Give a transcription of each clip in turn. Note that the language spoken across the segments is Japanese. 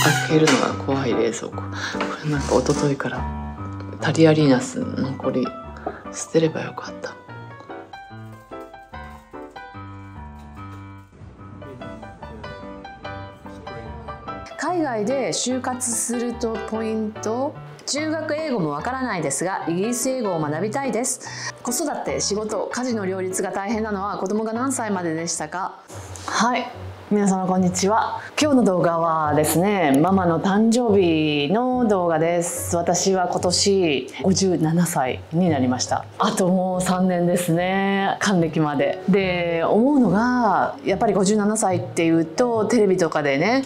開けるのが怖い冷蔵庫。これなんか一昨日からタリアリーナス残り捨てればよかった。海外で就活するとポイント。中学英語もわからないですがイギリス英語を学びたいです。子育て、仕事、家事の両立が大変なのは子供が何歳まででしたか？はい、皆様こんにちは。今日の動画はですね、ママの誕生日の動画です。私は今年57歳になりました。あともう3年ですね、還暦まで。で、思うのがやっぱり57歳っていうとテレビとかでね、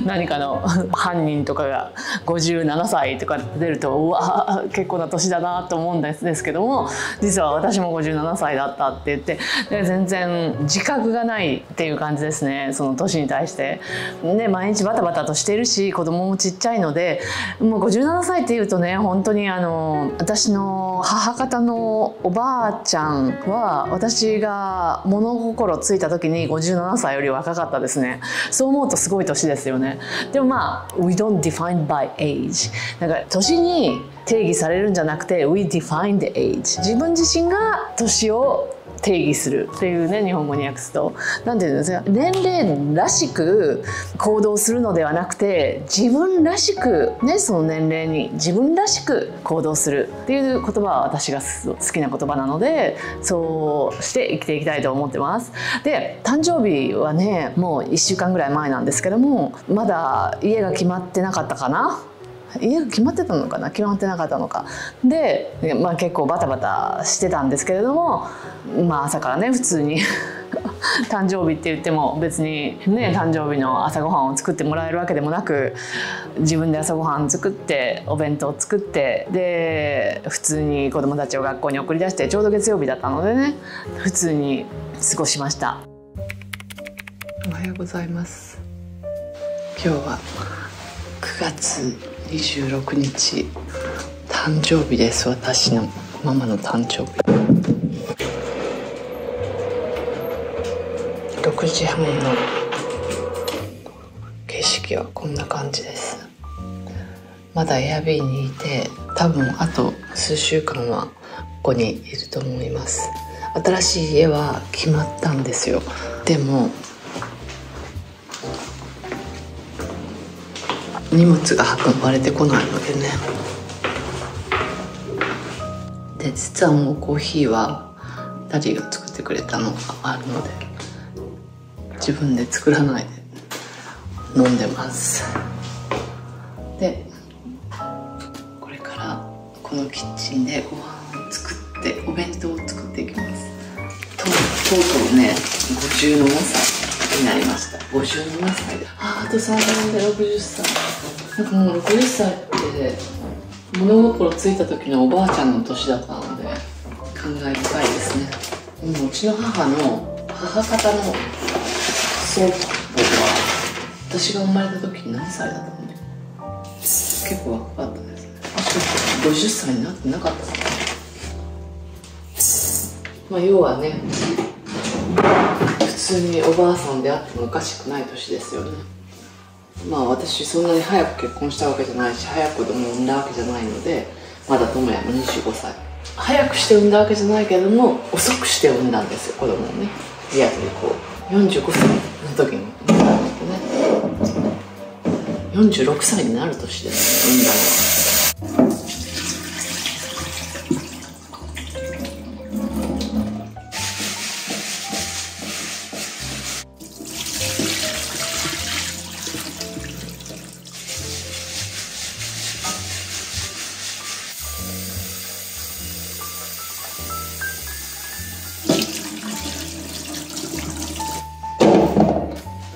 何かの犯人とかが57歳とか出ると、うわ結構な年だなと思うんですけども、実は私も57歳だったって言って、で全然自覚がないっていう感じですね、その年に対して。で毎日バタバタとしているし、子供もちっちゃいので、もう57歳っていうとね、本当に私の母方のおばあちゃんは、私が物心ついた時に57歳より若かったですね。そう思うとすごい年ですよね。でもまあ We don't define by age。 なんか年に定義されるんじゃなくて We define the age。 自分自身が年を定義するっていうね、日本語に訳すと何て言うんですか、年齢らしく行動するのではなくて、自分らしくね、その年齢に自分らしく行動するっていう言葉は私が好きな言葉なので、そうして生きていきたいと思ってます。で、誕生日はね、もう1週間ぐらい前なんですけども、まだ家が決まってなかったかな。家が決まってたのかな、決まってなかったのかで、結構バタバタしてたんですけれども、朝からね、普通に誕生日って言っても別にね、誕生日の朝ごはんを作ってもらえるわけでもなく、自分で朝ごはん作ってお弁当作って、で普通に子供たちを学校に送り出して、ちょうど月曜日だったのでね、普通に過ごしました。おはようございます。今日は9月26日、誕生日です。私のママの誕生日。6時半の景色はこんな感じです。まだエアビーにいて、多分あと数週間はここにいると思います。新しい家は決まったんですよ。でも荷物が運ばれてこないのでね。で、実はもうコーヒーはダディが作ってくれたのがあるので、自分で作らないで飲んでます。で、これからこのキッチンでご飯を作って、お弁当を作っていきます。とうとうね、57歳になりました。57歳で、あと3年で60歳。なんかもう60歳って物心ついた時のおばあちゃんの年だったので、感慨深いですね。もううちの母方の祖母は、私が生まれた時何歳だったの？結構若かったですね。50歳になってなかったかな。要はね、普通におばあさんであってもおかしくない年ですよね。私そんなに早く結婚したわけじゃないし、早く子供を産んだわけじゃないので、まだ智也も25歳。早くして産んだわけじゃないけども、遅くして産んだんですよ、子供をね。リアルにこう45歳の時に産んだのでね、46歳になる年です、産んだのは。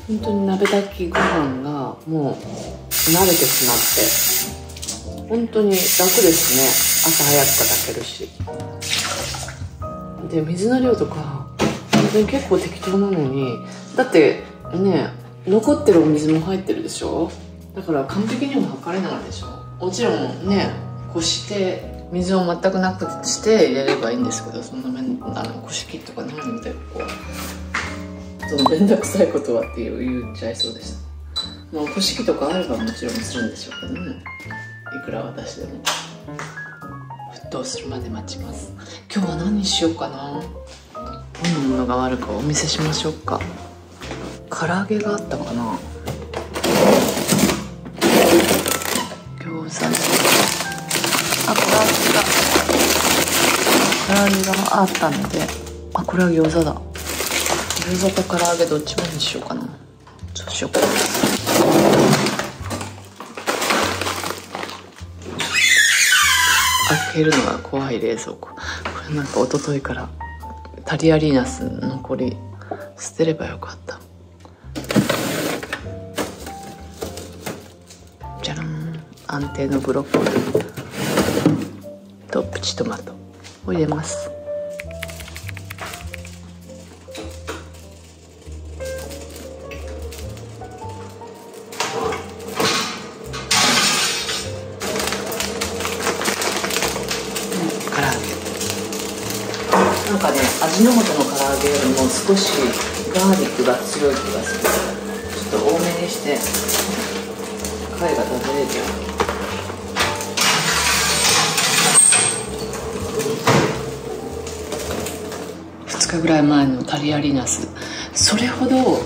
本当に鍋炊きご飯がもう慣れてしまって、本当に楽ですね。朝早くから炊けるし、で水の量とか本当に結構適当なのに、だってね、残ってるお水も入ってるでしょ。だから完璧にも測れないでしょ。もちろんね、こして水を全くなくして入れればいいんですけど、そんなこし器とかないので、こうそのめんどくさいことはって言っちゃいそうでした。まあ古式とかあればもちろんするんでしょうけどね。いくら私でも沸騰するまで待ちます。今日は何にしようかな。どんなものがあるかお見せしましょうか。唐揚げがあったかな。餃子です。あ、唐揚げがあったので、あ、これは餃子だ。餃子と唐揚げどっちもにしようかな。そうしようかな。開けるのが怖い冷蔵庫。これなんか一昨日からタリアリーナス残り捨てればよかった。じゃらん、安定のブロッコリーとプチトマトを入れます。なんかね、味の素の唐揚げよりも少しガーリックが強い気がする。ちょっと多めにして貝が食べれるよ。2日ぐらい前のタリアリナス、それほど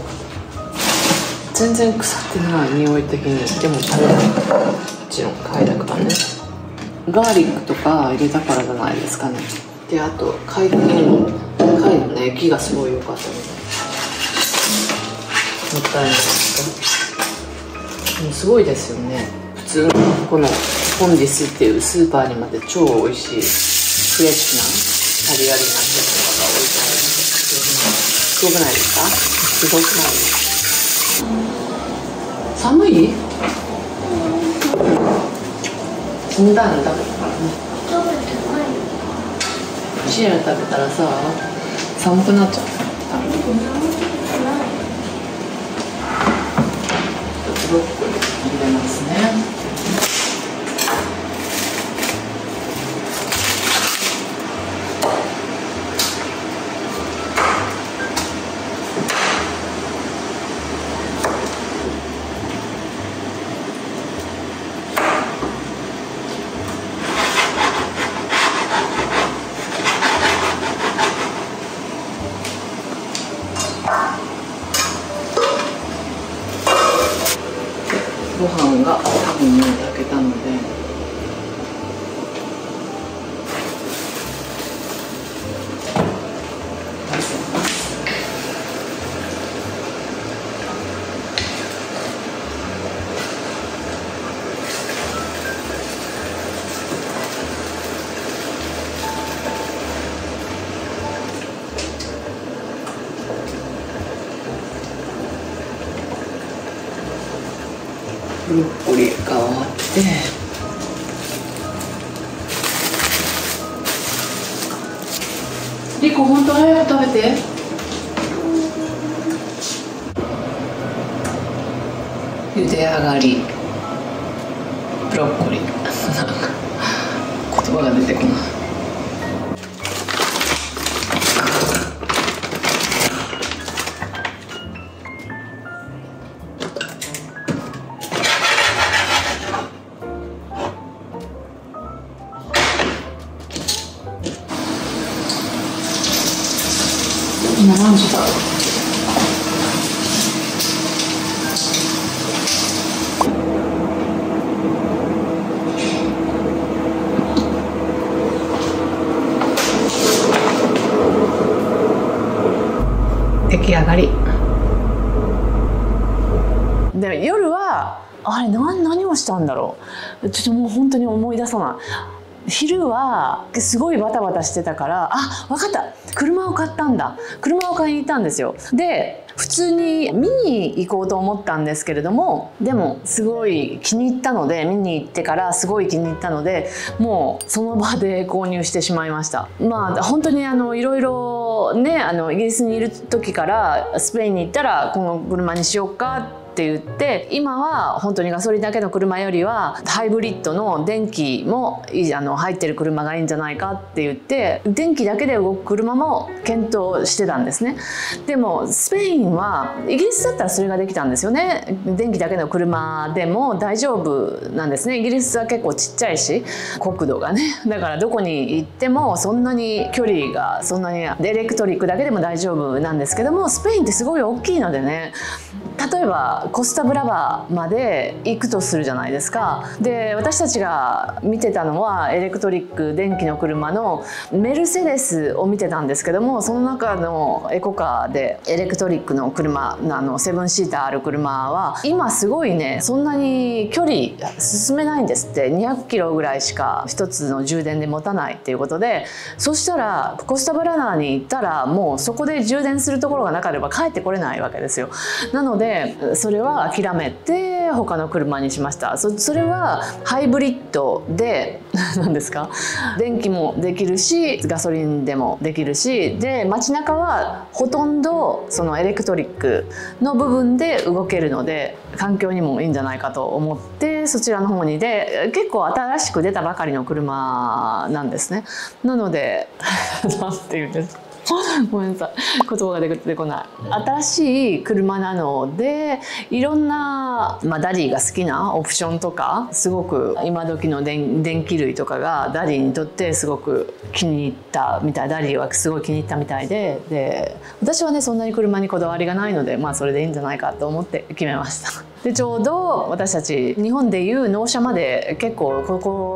全然腐ってない匂い的に。でも食べない、もちろん貝だからね。ガーリックとか入れたからじゃないですかね。で、あと貝のね、液がすごい良かったので、もったいないですか。もうすごいですよね。普通のこのポンディスっていうスーパーにまで超美味しいフレッシュなタリアリナスとかが置いてあるので、すごくないですか。すごくないですか。寒い？冷たいの食べたからね。シエラ食べたらさ、寒くなっちゃった。ブロッコリー入れますね。ご飯が多分もう炊けたので、混ぜます。ブロッコリーが終わって、リコ本当早く食べて。茹で上がりブロッコリーなんか言葉が出てこない。今何時だろう。出来上がり。で、夜はあれ何をしたんだろう。ちょっともう本当に思い出さない。昼はすごいバタバタしてたから、あ、分かった、車を買ったんだ。車を買いに行ったんですよ。で、普通に見に行こうと思ったんですけれども、でもすごい気に入ったので、見に行ってからすごい気に入ったので、もうその場で購入してしまいました。まあ本当にいろいろね、イギリスにいる時からスペインに行ったらこの車にしようかって言って、今は本当にガソリンだけの車よりはハイブリッドの電気も入ってる車がいいんじゃないかって言って、電気だけで動く車も検討してたんですね。でもスペインは、イギリスだったらそれができたんですよね。電気だけの車でも大丈夫なんですね。イギリスは結構ちっちゃいし、国土がね、だからどこに行ってもそんなに距離がそんなに、エレクトリックだけでも大丈夫なんですけども、スペインってすごい大きいのでね、例えばコスタブラバまで行くとするじゃないですか。で、私たちが見てたのはエレクトリック電気の車のメルセデスを見てたんですけども、その中のエコカーでエレクトリックの車、7シーターある車は今すごいね、そんなに距離進めないんですって。200キロぐらいしか一つの充電で持たないっていうことで、そしたらコスタブラナーに行ったらもうそこで充電するところがなければ帰ってこれないわけですよ。なのでそれは諦めて他の車にしました。それはハイブリッドで何ですか、電気もできるしガソリンでもできるし、で街中はほとんどそのエレクトリックの部分で動けるので環境にもいいんじゃないかと思ってそちらの方に、で結構新しく出たばかりの車なんですね。なので何て言うんですか、ごめんなさい、言葉が出てこない。新しい車なのでいろんな、ダディが好きなオプションとか、すごく今時の電気類とかがダディにとってすごく気に入ったみたい、ダディはすごい気に入ったみたいで、私はねそんなに車にこだわりがないので、それでいいんじゃないかと思って決めました。でちょうど私たち日本でいう納車まで結構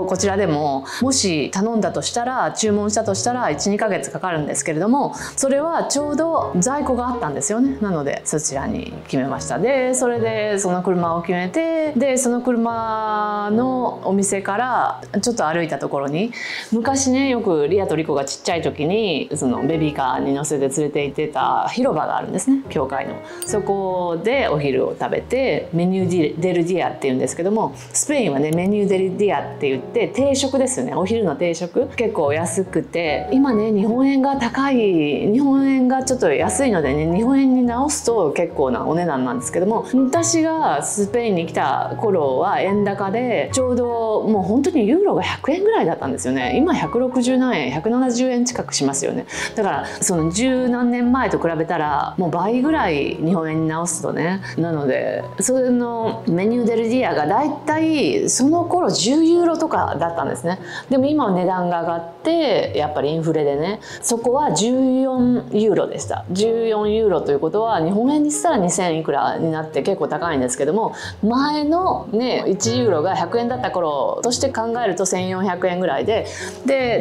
こちらでももし頼んだとしたら、注文したとしたら 1,2 ヶ月かかるんですけれども、それはちょうど在庫があったんですよね。なのでそちらに決めました。でそれでその車を決めて、でその車のお店からちょっと歩いたところに、昔ねよくリアとリコがちっちゃい時にそのベビーカーに乗せて連れて行ってた広場があるんですね、教会の。そこでお昼を食べて、メニューデルディアっていうんですけども、スペインはねメニューデルディアって言って定食ですよね。お昼の定食結構安くて、今ね日本円が高い、日本円がちょっと安いのでね、日本円に直すと結構なお値段なんですけども、私がスペインに来た頃は円高でちょうどもう本当にユーロが100円ぐらいだったんですよね。今160何円170円近くしますよね。だからその十何年前と比べたらもう倍ぐらい日本円に直すとね。なのでそれのメニューデルディアがだいたいその頃10ユーロとかだったんですね。でも今は値段が上がってやっぱりインフレでね、そこは14ユーロでした。14ユーロということは日本円にしたら2000いくらになって結構高いんですけども、前のね1ユーロが100円だった頃として考えると1400円ぐらいで、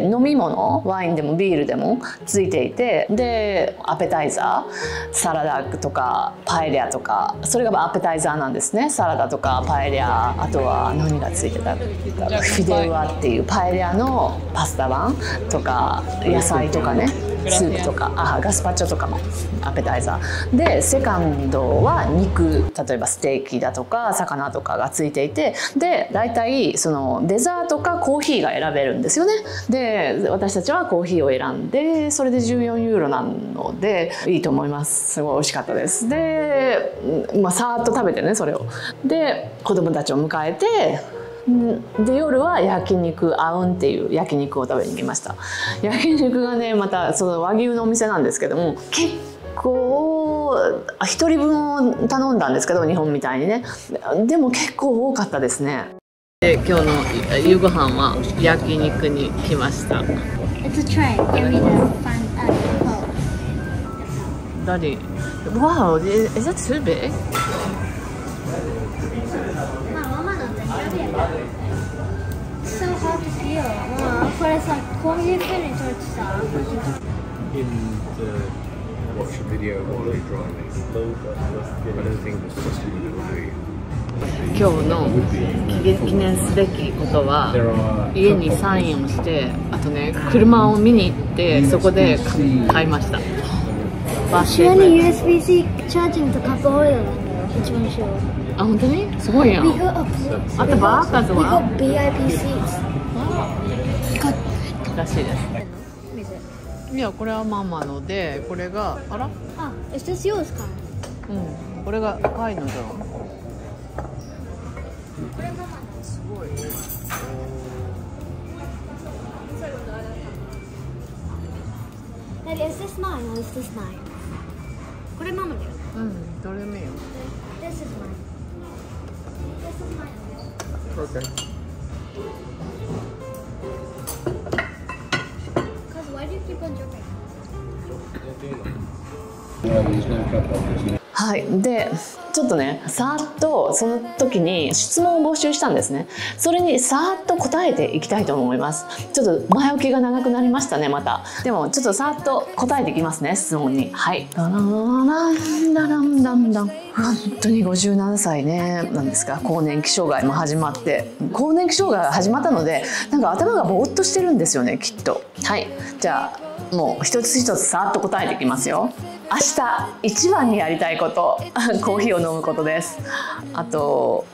飲み物ワインでもビールでもついていて、でアペタイザーサラダとかパエリアとか、それがアペタイザーなんですね。サラダとかパエリア、あとは何がついてた、フィデウアっていうパエリアのパスタ版とか野菜とかね、スープとかガスパチョとかもアペタイザーで、セカンドは肉、例えばステーキだとか魚とかがついていて、で大体そのデザートかコーヒーが選べるんですよね。で私たちはコーヒーを選んで、それで14ユーロなのでいいと思います。すごい美味しかったです。でさーっと食べてね、それをで子供たちを迎えて、で夜は焼肉アウンっていう焼肉を食べに行きました。焼肉がねまたその和牛のお店なんですけども、結構1人分を頼んだんですけど、日本みたいにね、でも結構多かったですね。で今日の夕ご飯は焼肉に来ました。Daddy, wow, is that too big? So hard to feel. これさ、こういう風に撮ってさ。In the watch a video while you're driving. I don't think the system will be. 今日の記念すべきことは、家にサインをして、あとね車を見に行ってそこで買いました。後ろに USB-C チャージングとカップホルダーなんだよ、一番後ろ。あ、本当にすごいやん。あとバーカーズは BIP らしいです。いやこれはママので、これがあら、あ、is this yours, Karen? これが赤いのじゃん。これママの。すごい。Daddy, is this mine or is this mine? これママだよ。うん、どれもいいよ。This is mine. This is mine. Okay. Cause why do you keep on jumping? There's no cup obviously. はい、でちょっとねさーっとその時に質問を募集したんですね。それにさーっと答えていきたいと思います。ちょっと前置きが長くなりましたね。またでもちょっとさーっと答えていきますね、質問に。はい、ダランダランダンダン。本当に57歳ねなんですか。更年期障害も始まって、更年期障害が始まったのでなんか頭がぼーっとしてるんですよね、きっと。はい、じゃあもう一つ一つさーっと答えていきますよ。明日一番にやりたいことコーヒーを飲むことです。あと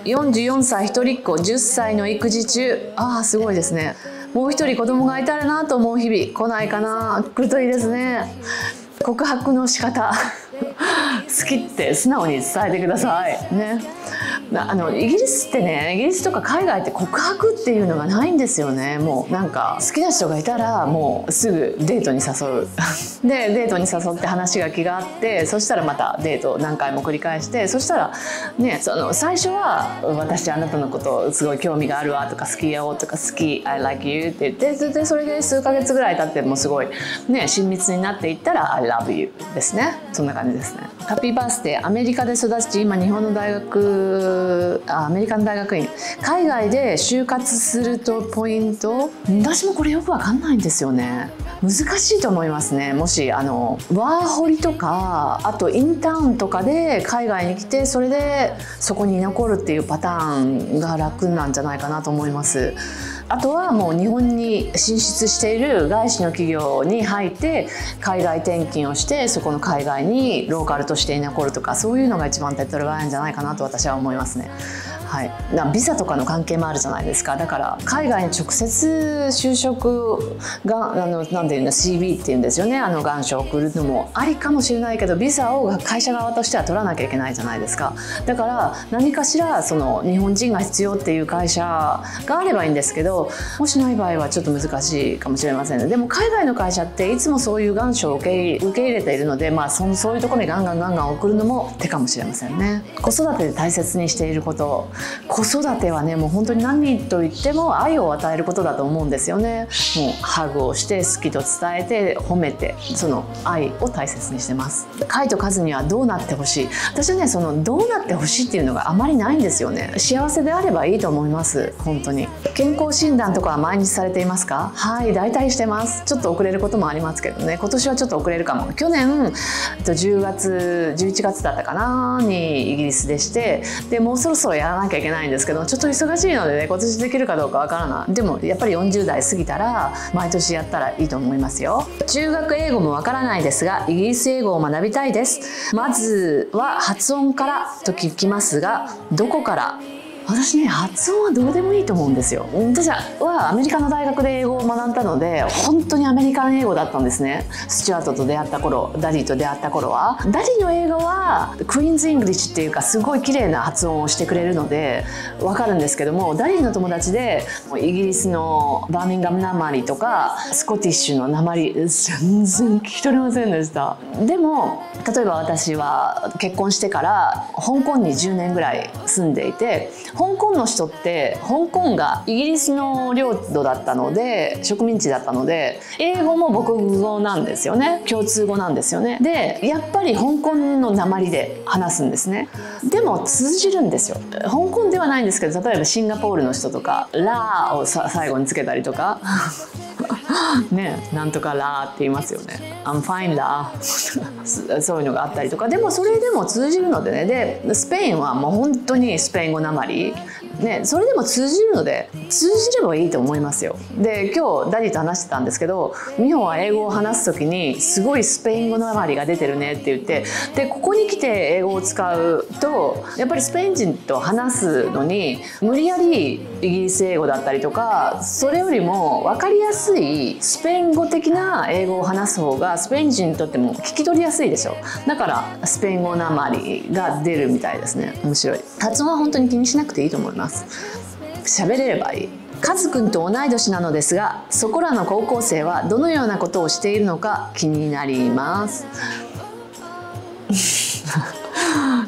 44歳一人っ子10歳の育児中。ああすごいですね。もう一人子供がいたらなと思う日々。来ないかな。来るといいですね。告白の仕方好きって素直に伝えてくださいね。イギリスってね、イギリスとか海外って告白っていうのがないんですよね。もうなんか好きな人がいたらもうすぐデートに誘うでデートに誘って話が気があって、そしたらまたデートを何回も繰り返して、そしたらね、最初は私あなたのことすごい興味があるわとか好きよとか好き I like you って言って、でそれで数ヶ月ぐらい経ってもすごいね親密になっていったら I love you ですね。そんな感じですね。ハッピーバースデー。アメリカで育ち今日本の大学アメリカの大学院。海外で就活するとポイント、私もこれよくわかんないんですよね。難しいと思いますね。もしワーホリとかあとインターンとかで海外に来てそれでそこに残るっていうパターンが楽なんじゃないかなと思います。あとはもう日本に進出している外資の企業に入って海外転勤をしてそこの海外にローカルとして残るとか、そういうのが一番手っ取り早いんじゃないかなと私は思いますね。はい、ビザとかの関係もあるじゃないですか。だから海外に直接就職がなんていうの CV っていうんですよね。願書を送るのもありかもしれないけど、ビザを会社側としては取らなきゃいけないじゃないですか。だから何かしらその日本人が必要っていう会社があればいいんですけど、もしない場合はちょっと難しいかもしれませんね。でも海外の会社っていつもそういう願書を受け入れているので、そういうところにガンガン送るのも手かもしれませんね。子育てで大切にしていること。子育てはねもう本当に何と言っても愛を与えることだと思うんですよね。もうハグをして好きと伝えて褒めて、その愛を大切にしてます。カイとカズにはどうなってほしい。私はねそのどうなってほしいっていうのがあまりないんですよね。幸せであればいいと思います。本当に。健康診断とかは毎日されていますか？はい、大体してます。ちょっと遅れることもありますけどね。今年はちょっと遅れるかも。去年10月11月だったかなにイギリスでして、でもうそろそろやらなきゃいけないんですけど、ちょっと忙しいのでね今年できるかどうかわからない。でもやっぱり40代過ぎたら毎年やったらいいと思いますよ。中学英語もわからないですがイギリス英語を学びたいです。まずは発音からと聞きますが、どこから？私ね発音はどうでもいいと思うんですよ。私はアメリカの大学で英語を学んだので本当にアメリカン英語だったんですね。スチュアートと出会った頃、ダディと出会った頃はダディの英語はクイーンズ・イングリッシュっていうかすごい綺麗な発音をしてくれるのでわかるんですけども、ダディの友達でイギリスのバーミンガムなまりとかスコティッシュのなまり全然聞き取れませんでした。でも例えば私は結婚してから香港に10年ぐらい住んでいて、香港の人って香港がイギリスの領土だったので植民地だったので英語も母国語なんですよね。共通語なんですよね。でやっぱり香港の訛りで話すんですね。でも通じるんですよ。香港ではないんですけど、例えばシンガポールの人とかラーを最後につけたりとかね、なんとかラーって言いますよね。I'm fine ラーそういうのがあったりとか、でもそれでも通じるのでね。でスペインはもう本当にスペイン語なまりね、それでも通じるので通じればいいと思いますよ。で今日ダディと話してたんですけど、美穂は英語を話す時にすごいスペイン語なまりが出てるねって言って、でここに来て英語を使うとやっぱりスペイン人と話すのに無理やりイギリス英語だったりとか、それよりも分かりやすいりスペイン語的な英語を話す方がスペイン人にとっても聞き取りやすいでしょ。だからスペイン語なまりが出るみたいですね。面白い。発音は本当に気にしなくていいと思います。喋れればいい。カズくんと同い年なのですが、そこらの高校生はどのようなことをしているのか気になります。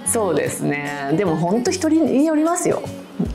そうですね。でも本当人によりますよ。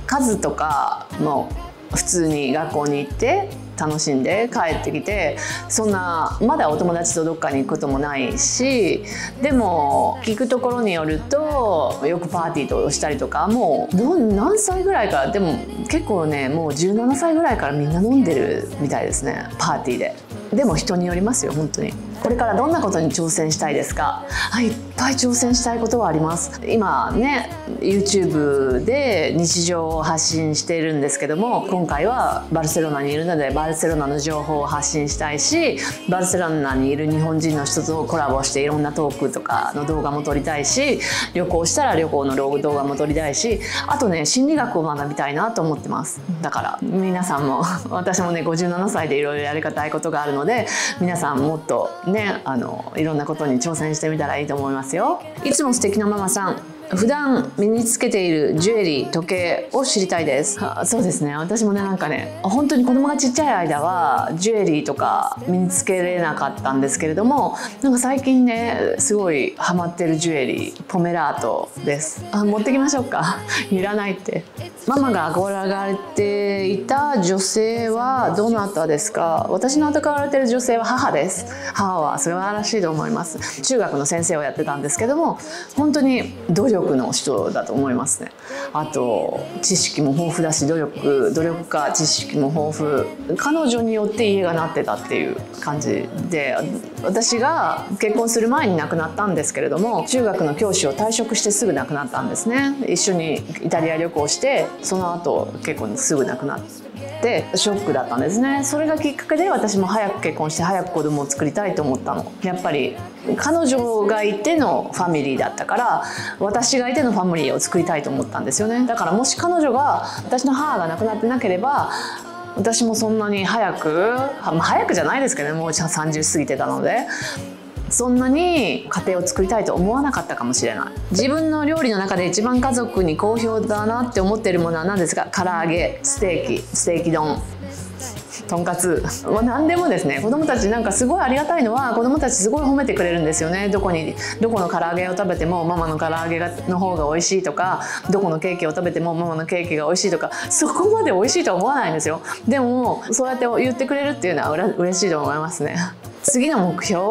カズとかも普通に学校に行って楽しんで帰ってきて、そんなまだお友達とどっかに行くこともないし、でも聞くところによるとよくパーティーとしたりとか、もう何歳ぐらいから、でも結構ねもう17歳ぐらいからみんな飲んでるみたいですね、パーティーで。でも人によりますよ本当に。これからどんなことに挑戦したいですか？いっぱい挑戦したいことはあります。今ね YouTube で日常を発信しているんですけども、今回はバルセロナにいるのでバルセロナの情報を発信したいし、バルセロナにいる日本人の人とコラボしていろんなトークとかの動画も撮りたいし、旅行したら旅行の動画も撮りたいし、あとね心理学を学びたいなと思ってます。だから皆さんも私もね57歳でいろいろやりたいことがあるので、皆さんもっとねいろんなことに挑戦してみたらいいと思いますよ。いつも素敵なママさん、普段身につけているジュエリー時計を知りたいです。そうですね、私もねなんかね本当に子供がちっちゃい間はジュエリーとか身につけれなかったんですけれども、なんか最近ねすごいハマってるジュエリーポメラートです。持ってきましょうか。いらないって。ママが憧れていた女性はどなたですか？私の憧れている女性は母です。母は素晴らしいと思います。中学の先生をやってたんですけども、本当に努力の人だと思いますね。あと知識も豊富だし、努力家、知識も豊富。彼女によって家がなってたっていう感じで、私が結婚する前に亡くなったんですけれども、中学の教師を退職してすぐ亡くなったんですね。一緒にイタリア旅行して、その後結構すぐ亡くなってショックだったんですね。それがきっかけで私も早く結婚して早く子供を作りたいと思ったの。やっぱり彼女がいてのファミリーだったから、私がいてのファミリーを作りたいと思ったんですよね。だからもし彼女が、私の母が亡くなってなければ、私もそんなに早くじゃないですけどね、もう30過ぎてたので、そんなに家庭を作りたいと思わなかったかもしれない。自分の料理の中で一番家族に好評だなって思っているものは何ですか？唐揚げ、ステーキ丼、とんかつ、何でもですね。子供たちなんかすごいありがたいのは、子供たちすごい褒めてくれるんですよね。どこの唐揚げを食べてもママの唐揚げの方が美味しいとか、どこのケーキを食べてもママのケーキが美味しいとか、そこまで美味しいとは思わないんですよ。でもそうやって言ってくれるっていうのは嬉しいと思いますね。次の目標、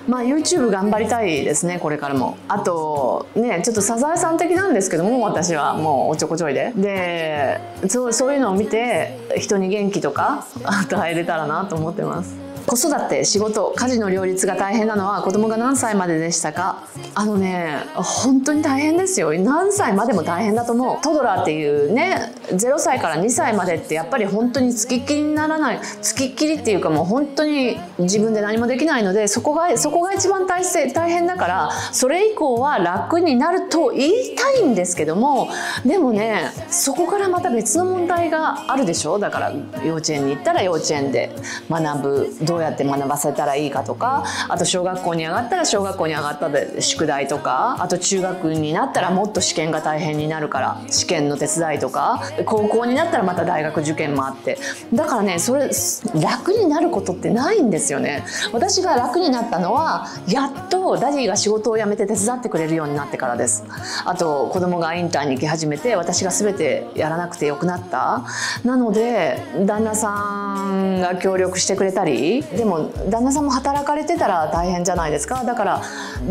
YouTube 頑張りたいですね、これからも。あとね、ちょっとサザエさん的なんですけども、私はもうおちょこちょいでそういうのを見て人に元気とか与えれたらなと思ってます。子育て、仕事、家事の両立が大変なのは子供が何歳まででしたか？本当に大変ですよ。何歳までも大変だと思う。トドラーっていうね、0歳から2歳までってやっぱり本当につきっきりにならない、つきっきりっていうかもう本当に自分で何もできないので、そこが一番大変だから、それ以降は楽になると言いたいんですけども、でもね、そこからまた別の問題があるでしょ。だから幼稚園に行ったら幼稚園で学ぶ、どうやって学ばせたらいいかとか、あと小学校に上がったら小学校に上がったで宿題とか、あと中学になったらもっと試験が大変になるから試験の手伝いとか、高校になったらまた大学受験もあって、だからね、それ楽になることってないんですよね。私が楽になったのはやっとダディが仕事を辞めて手伝ってくれるようになってからです。あと子供がインターに行き始めて、私が全てやらなくてよくなった。なので旦那さんが協力してくれたり、でも旦那さんも働かれてたら大変じゃないですか。だから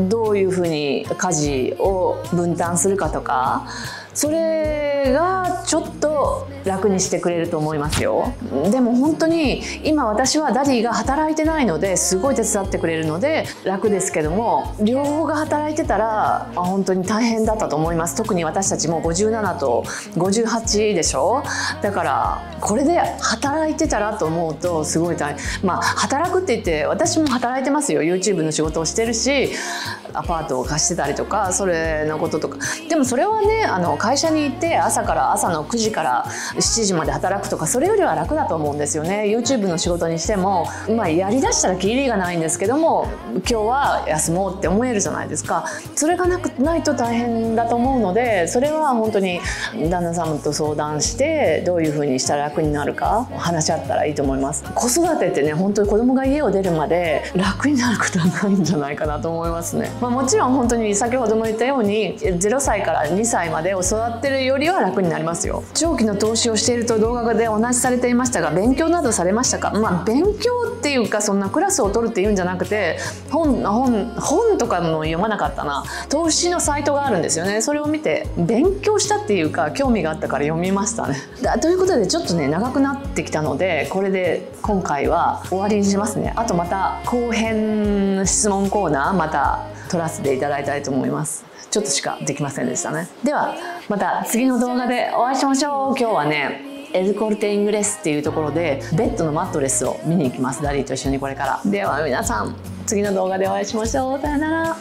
どういうふうに家事を分担するかとか、それがちょっと楽にしてくれると思いますよ。でも本当に今私はダディが働いてないのですごい手伝ってくれるので楽ですけども、両方が働いてたら本当に大変だったと思います。特に私たちも57と58でしょ。だからこれで働いてたらと思うとすごい大変。働くって言って私も働いてますよ。 YouTube の仕事をしてるし、アパートを貸してたりとか、それのこととか。でもそれはね、会社に行って朝の9時から7時まで働くとか、それよりは楽だと思うんですよね。 YouTube の仕事にしても、やりだしたらキリがないんですけども、今日は休もうって思えるじゃないですか。それがないと大変だと思うので、それは本当に旦那さんと相談してどういう風にしたら楽になるか話し合ったらいいと思います。子育てってね、本当に子供が家を出るまで楽になることはないんじゃないかなと思いますね。もちろん本当に先ほども言ったように0歳から2歳までを育ってるよりは楽になりますよ。長期の投資をしていると動画でお話しされていましたが、勉強などされましたか？勉強っていうか、そんなクラスを取るっていうんじゃなくて、本とかも読まなかったな。投資のサイトがあるんですよね。それを見て勉強したっていうか、興味があったから読みましたね。ということでちょっとね長くなってきたので、これで今回は終わりにしますね。あとまた後編質問コーナーまた取らせていただきたいと思います。ちょっとしかできませんでしたね。ではまた次の動画でお会いしましょう。今日はねエルコルテイングレスっていうところでベッドのマットレスを見に行きます。ダリーと一緒にこれから。では皆さん次の動画でお会いしましょう。さよなら。